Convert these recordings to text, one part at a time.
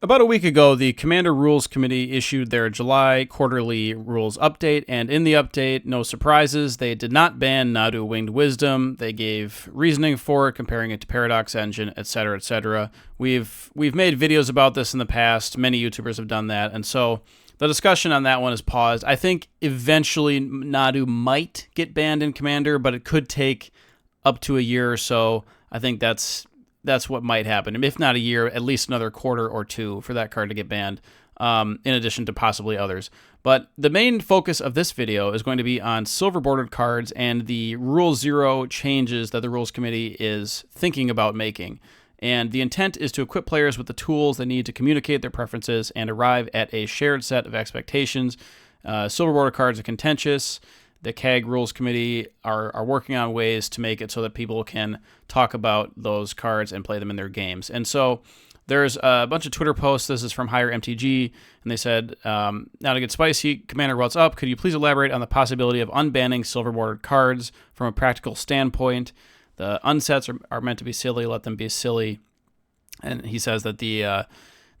About a week ago, the Commander Rules Committee issued their July quarterly rules update, and in the update, no surprises, they did not ban Nadu Winged Wisdom. They gave reasoning for it, comparing it to Paradox Engine, etc., etc. We've made videos about this in the past. Many YouTubers have done that, and so the discussion on that one is paused. I think eventually Nadu might get banned in Commander, but it could take up to a year or so. I think that's what might happen. If not a year, at least another quarter or two for that card to get banned, in addition to possibly others. But the main focus of this video is going to be on SilverBordered Cards and the Rule 0 changes that the Rules Committee is thinking about making. And the intent is to equip players with the tools they need to communicate their preferences and arrive at a shared set of expectations. SilverBordered Cards are contentious. The CAG Rules Committee are working on ways to make it so that people can talk about those cards and play them in their games. And so there's a bunch of Twitter posts. This is from Higher MTG, and they said, now to get spicy, Commander, what's up? Could you please elaborate on the possibility of unbanning silver-bordered cards from a practical standpoint? The unsets are meant to be silly. Let them be silly. And he says that the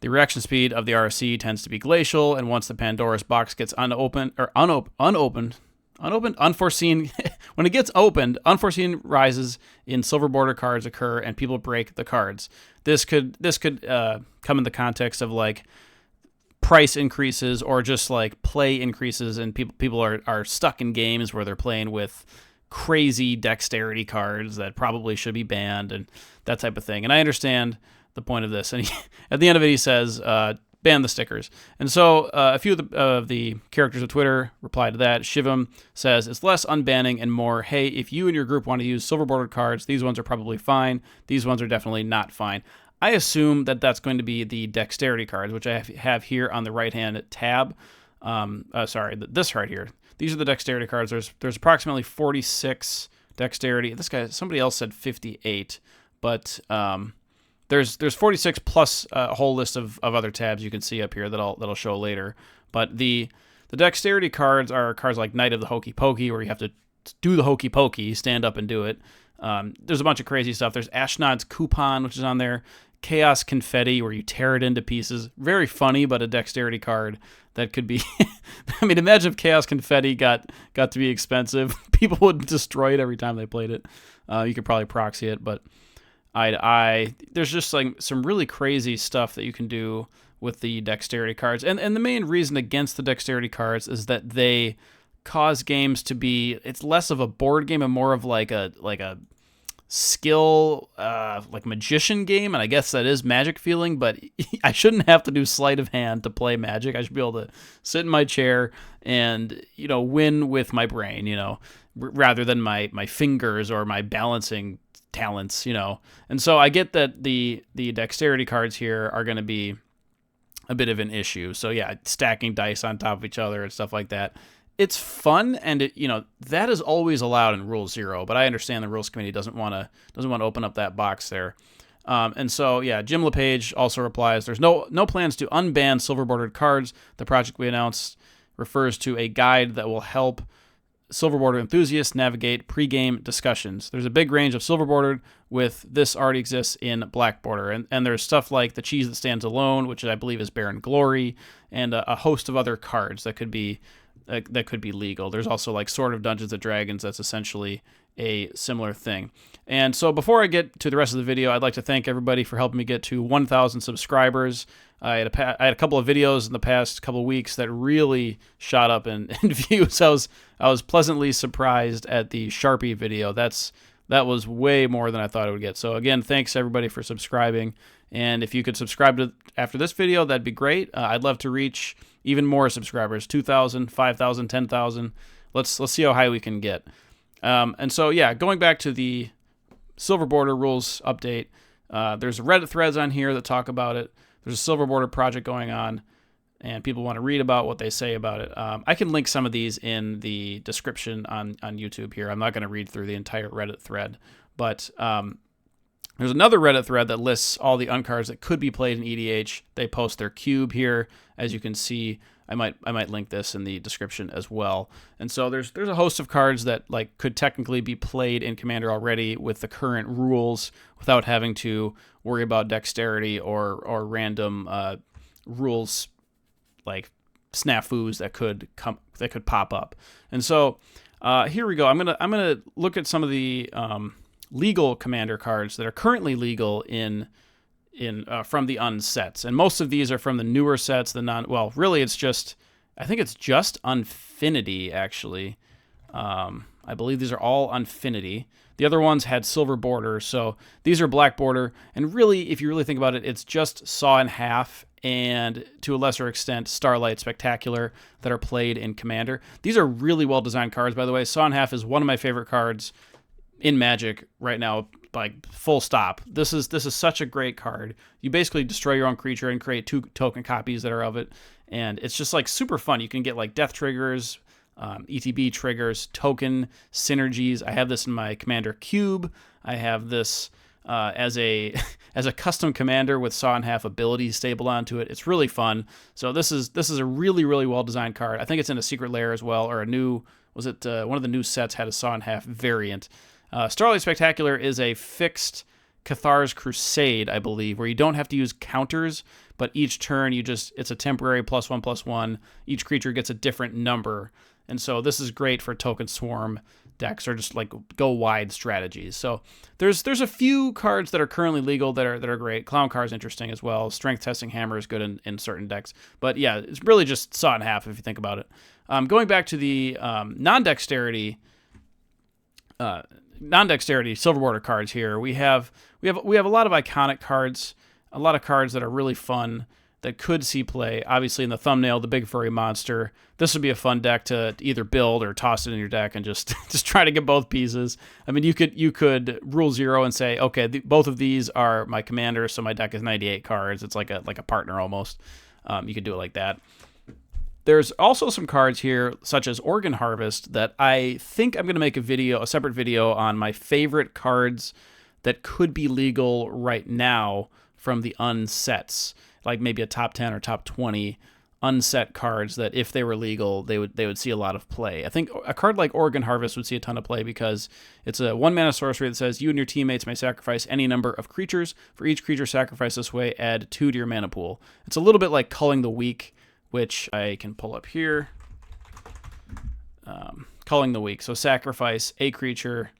reaction speed of the RSC tends to be glacial, and once the Pandora's box gets unopened, unforeseen, when it gets opened, unforeseen rises in silver border cards occur and people break the cards. This could come in the context of like price increases or just like play increases, and people are stuck in games where they're playing with crazy dexterity cards that probably should be banned and that type of thing. And I understand the point of this. And at the end of it, he says, ban the stickers. And so a few of the characters of Twitter reply to that. Shivam says, it's less unbanning and more, hey, if you and your group want to use silver-bordered cards, these ones are probably fine. These ones are definitely not fine. I assume that that's going to be the dexterity cards, which I have here on the right-hand tab. This right here. These are the dexterity cards. There's approximately 46 dexterity. Somebody else said 58, but there's 46 plus a whole list of other tabs you can see up here that'll show later. But the dexterity cards are cards like Knight of the Hokey Pokey, where you have to do the Hokey Pokey, stand up and do it. There's a bunch of crazy stuff. There's Ashnod's Coupon, which is on there. Chaos Confetti, where you tear it into pieces. Very funny, but a dexterity card that could be... I mean, imagine if Chaos Confetti got to be expensive. People would destroy it every time they played it. You could probably proxy it, but there's just like some really crazy stuff that you can do with the dexterity cards. And the main reason against the dexterity cards is that they cause games to be... It's less of a board game and more of like a skill, like magician game, and I guess that is Magic feeling, but I shouldn't have to do sleight of hand to play Magic. I should be able to sit in my chair and, win with my brain, rather than my fingers or my balancing talents, And so I get that the dexterity cards here are going to be a bit of an issue. So yeah, stacking dice on top of each other and stuff like that. It's fun, and that is always allowed in Rule 0, but I understand the Rules Committee doesn't want to open up that box there. And so, yeah, Jim LePage also replies, there's no plans to unban silver-bordered cards. The project we announced refers to a guide that will help silver-bordered enthusiasts navigate pre-game discussions. There's a big range of silver-bordered, with this already exists in black border. And there's stuff like the Cheese That Stands Alone, which I believe is Baron Glory, and a host of other cards that could be legal. There's also like Sword of Dungeons and Dragons that's essentially a similar thing. And so before I get to the rest of the video, I'd like to thank everybody for helping me get to 1,000 subscribers. I had a couple of videos in the past couple of weeks that really shot up in views. I was pleasantly surprised at the Sharpie video. That was way more than I thought it would get. So again, thanks everybody for subscribing. And if you could subscribe after this video, that'd be great. I'd love to reach even more subscribers, 2,000, 5,000, 10,000. Let's see how high we can get. And so, yeah, going back to the Silver Border rules update, there's Reddit threads on here that talk about it. There's a Silver Border project going on, and people want to read about what they say about it. I can link some of these in the description on YouTube here. I'm not going to read through the entire Reddit thread, but there's another Reddit thread that lists all the uncards that could be played in EDH. They post their cube here, as you can see. I might link this in the description as well. And so there's a host of cards that like could technically be played in Commander already with the current rules without having to worry about dexterity or random rules like snafus that could pop up. And so here we go. I'm gonna look at some of the legal Commander cards that are currently legal in from the unsets, and most of these are from the newer sets. Really, I think it's just Unfinity actually. I believe these are all Unfinity. The other ones had silver border, so these are black border. And really, if you really think about it, it's just Saw in Half and, to a lesser extent, Starlight Spectacular that are played in Commander. These are really well-designed cards, by the way. Saw in Half is one of my favorite cards in Magic right now, like full stop. This is such a great card. You basically destroy your own creature and create 2 token copies that are of it, and it's just like super fun. You can get like death triggers, ETB triggers, token synergies. I have this in my Commander Cube. I have this as a custom commander with Saw in Half abilities stapled onto it. It's really fun. So this is a really, really well designed card. I think it's in a secret lair as well, or one of the new sets had a Saw in Half variant. Starlight Spectacular is a fixed Cathar's Crusade, I believe, where you don't have to use counters, but each turn it's a temporary +1/+1. Each creature gets a different number. And so this is great for token swarm decks or just like go wide strategies. So there's a few cards that are currently legal that are great. Clown Car is interesting as well. Strength Testing Hammer is good in certain decks. But yeah, it's really just Saw in Half if you think about it. Going back to the non-dexterity SilverBordered cards here, we have a lot of iconic cards, a lot of cards that are really fun that could see play. Obviously in the thumbnail, the big furry monster. This would be a fun deck to either build or toss it in your deck and just try to get both pieces. I mean, you could rule 0 and say, okay, both of these are my commander, so my deck is 98 cards. It's like a partner almost. You could do it like that. There's also some cards here, such as Organ Harvest, that I think I'm going to make a separate video on my favorite cards that could be legal right now from the unsets, like maybe a top 10 or top 20 unset cards that if they were legal, they would see a lot of play. I think a card like Organ Harvest would see a ton of play because it's a 1-mana sorcery that says you and your teammates may sacrifice any number of creatures. For each creature sacrificed this way, add 2 to your mana pool. It's a little bit like Culling the Weak, which I can pull up here. Culling the Weak. So sacrifice a creature.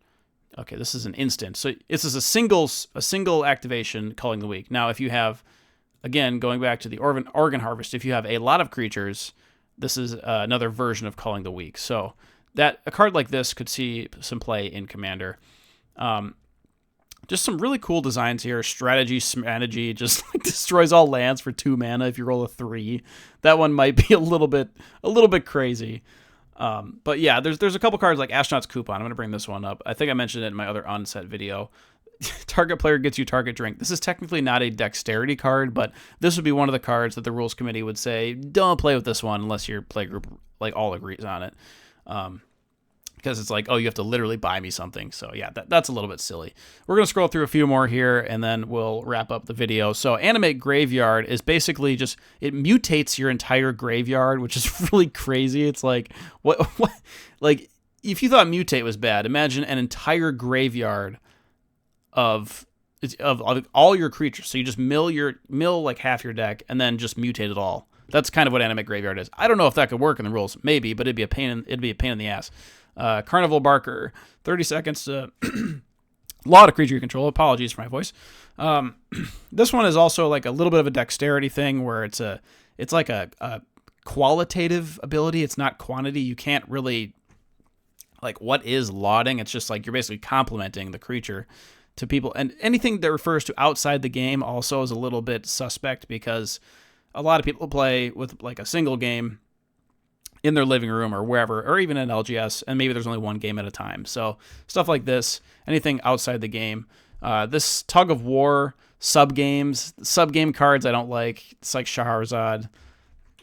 Okay, this is an instant. So this is a single activation, Culling the Weak. Now, if you have, again, going back to the Organ Harvest, if you have a lot of creatures, this is another version of Culling the Weak. So a card like this could see some play in Commander. Just some really cool designs here. Strategy just like destroys all lands for 2 mana if you roll a 3. That one might be a little bit crazy. But yeah, there's a couple cards like Astronaut's Coupon. I'm going to bring this one up. I think I mentioned it in my other onset video. Target player gets you target drink. This is technically not a dexterity card, but this would be one of the cards that the rules committee would say, don't play with this one unless your play group like all agrees on it. Because it's like, oh, you have to literally buy me something. So yeah, that's a little bit silly. We're going to scroll through a few more here, and then we'll wrap up the video. So Animate Graveyard is basically just, it mutates your entire graveyard, which is really crazy. It's like, what like, if you thought mutate was bad, imagine an entire graveyard of all your creatures. So you just mill like half your deck, and then just mutate it all. That's kind of what Animate Graveyard is. I don't know if that could work in the rules. Maybe, but it'd be a pain in the ass. Carnival Barker, 30 seconds to a lot of creature control. Apologies for my voice. This one is also like a little bit of a dexterity thing where it's like a qualitative ability. It's not quantity. You can't really, like, what is lauding? It's just like you're basically complimenting the creature to people. And anything that refers to outside the game also is a little bit suspect because a lot of people play with like a single game in their living room or wherever, or even in LGS, and maybe there's only one game at a time. So stuff like this, anything outside the game. This Tug of War sub-game cards I don't like. It's like Shahrazad.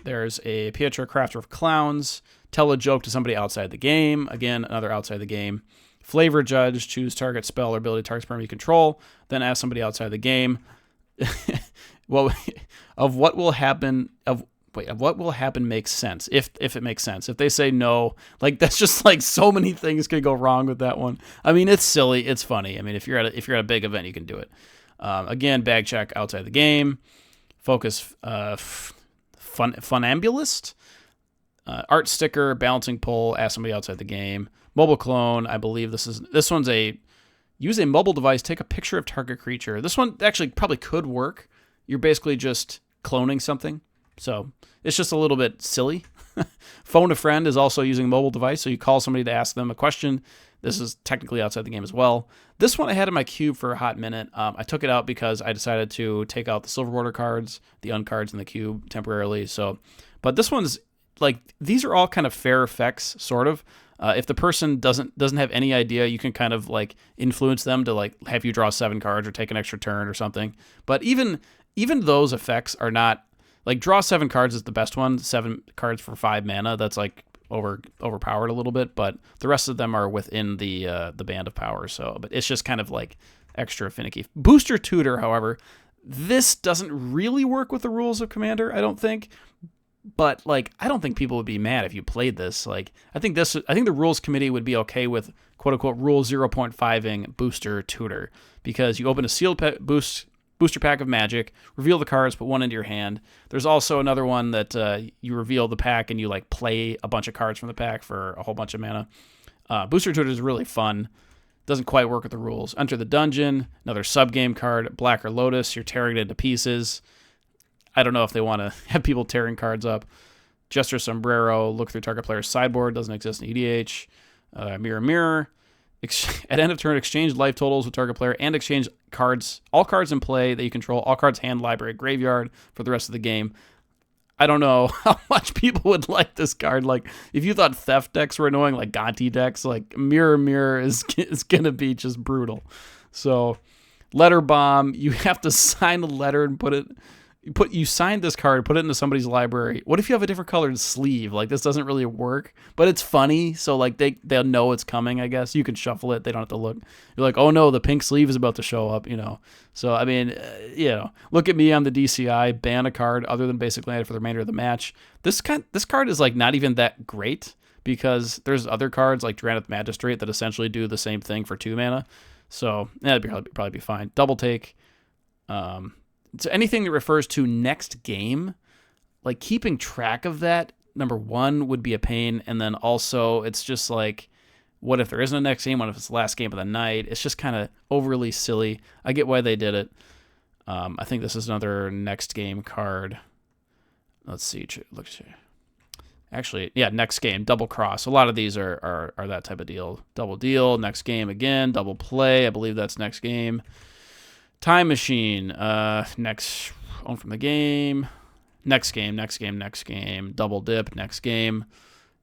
There's a Pietro Crafter of Clowns. Tell a joke to somebody outside the game. Again, another outside the game. Flavor Judge, choose target spell or ability target permanent you control, then ask somebody outside the game. Well, of what will happen wait, what will happen makes sense if it makes sense. If they say no, like that's just like so many things could go wrong with that one. I mean, it's silly, it's funny. I mean, if you're at a big event, you can do it. Again, bag check outside the game, focus, funambulist, art sticker, balancing pole, ask somebody outside the game, mobile clone. I believe this one's use a mobile device, take a picture of target creature. This one actually probably could work. You're basically just cloning something. So it's just a little bit silly. Phone a friend is also using a mobile device. So you call somebody to ask them a question. This is technically outside the game as well. This one I had in my cube for a hot minute. I took it out because I decided to take out the SilverBordered cards, the uncards in the cube temporarily. So, but this one's like, these are all kind of fair effects, sort of. If the person doesn't have any idea, you can kind of like influence them to like have you draw 7 cards or take an extra turn or something. But even those effects are not like draw 7 cards is the best one. 7 cards for 5 mana. That's like overpowered a little bit, but the rest of them are within the band of power. So, but it's just kind of like extra finicky. Booster Tutor, however, this doesn't really work with the rules of Commander, I don't think. But like, I don't think people would be mad if you played this. Like, I think the rules committee would be okay with quote unquote rule 0.5ing Booster Tutor, because you open a sealed booster pack of Magic, reveal the cards, put one into your hand. There's also another one that you reveal the pack and you like play a bunch of cards from the pack for a whole bunch of mana. Booster Tutor is really fun. Doesn't quite work with the rules. Enter the dungeon, another sub-game card, Black or Lotus, you're tearing it into pieces. I don't know if they want to have people tearing cards up. Jester Sombrero, look through target player's sideboard, doesn't exist in EDH. Mirror. At end of turn, exchange life totals with target player and exchange cards, all cards in play that you control, all cards hand, library, graveyard for the rest of the game. I don't know how much people would like this card. Like, if you thought theft decks were annoying, like Gonti decks, like Mirror is going to be just brutal. So, letter bomb, you have to sign a letter and you signed this card, put it into somebody's library. What if you have a different colored sleeve? Like, this doesn't really work, but it's funny. So like they'll know it's coming, I guess. You can shuffle it. They don't have to look. You're like, oh no, the pink sleeve is about to show up, So, I mean, look at me on the DCI, ban a card other than basic land for the remainder of the match. This card is like not even that great because there's other cards like Drannith Magistrate that essentially do the same thing for 2 mana. So that'd probably be fine. Double take. So anything that refers to next game, like keeping track of that, number one, would be a pain. And then also it's just like, what if there isn't a next game? What if it's the last game of the night? It's just kind of overly silly. I get why they did it. I think this is another next game card. Let's see. Actually, yeah, next game, double cross. A lot of these are that type of deal. Double deal, next game again, double play. I believe that's next game. Time Machine, next own from the game, next game, double dip, next game.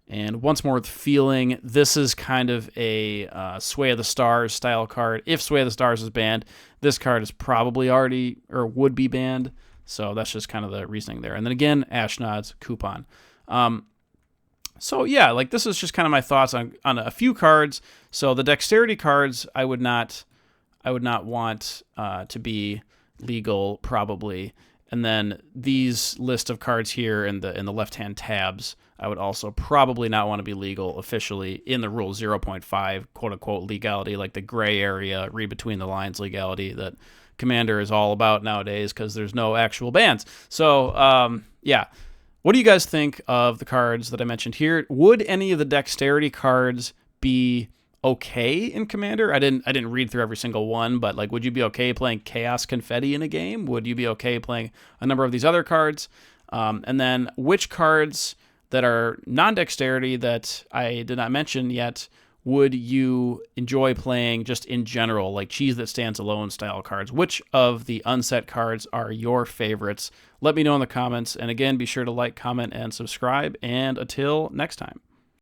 And once more with feeling, this is kind of a Sway of the Stars style card. If Sway of the Stars is banned, this card is probably already or would be banned. So that's just kind of the reasoning there. And then again, Ashnod's coupon. So yeah, like this is just kind of my thoughts on a few cards. So the dexterity cards, I would not want to be legal probably. And then these list of cards here in the left-hand tabs, I would also probably not want to be legal officially in the rule 0.5 quote-unquote legality, like the gray area, read between the lines legality that Commander is all about nowadays because there's no actual bans. So, yeah. What do you guys think of the cards that I mentioned here? Would any of the dexterity cards be okay in Commander? I didn't read through every single one, but like, would you be okay playing Chaos Confetti in a game? Would you be okay playing a number of these other cards? And then which cards that are non-dexterity that I did not mention yet would you enjoy playing just in general, like Cheese That Stands Alone style cards? Which of the unset cards are your favorites? Let me know in the comments. And again, be sure to like, comment, and subscribe. And until next time.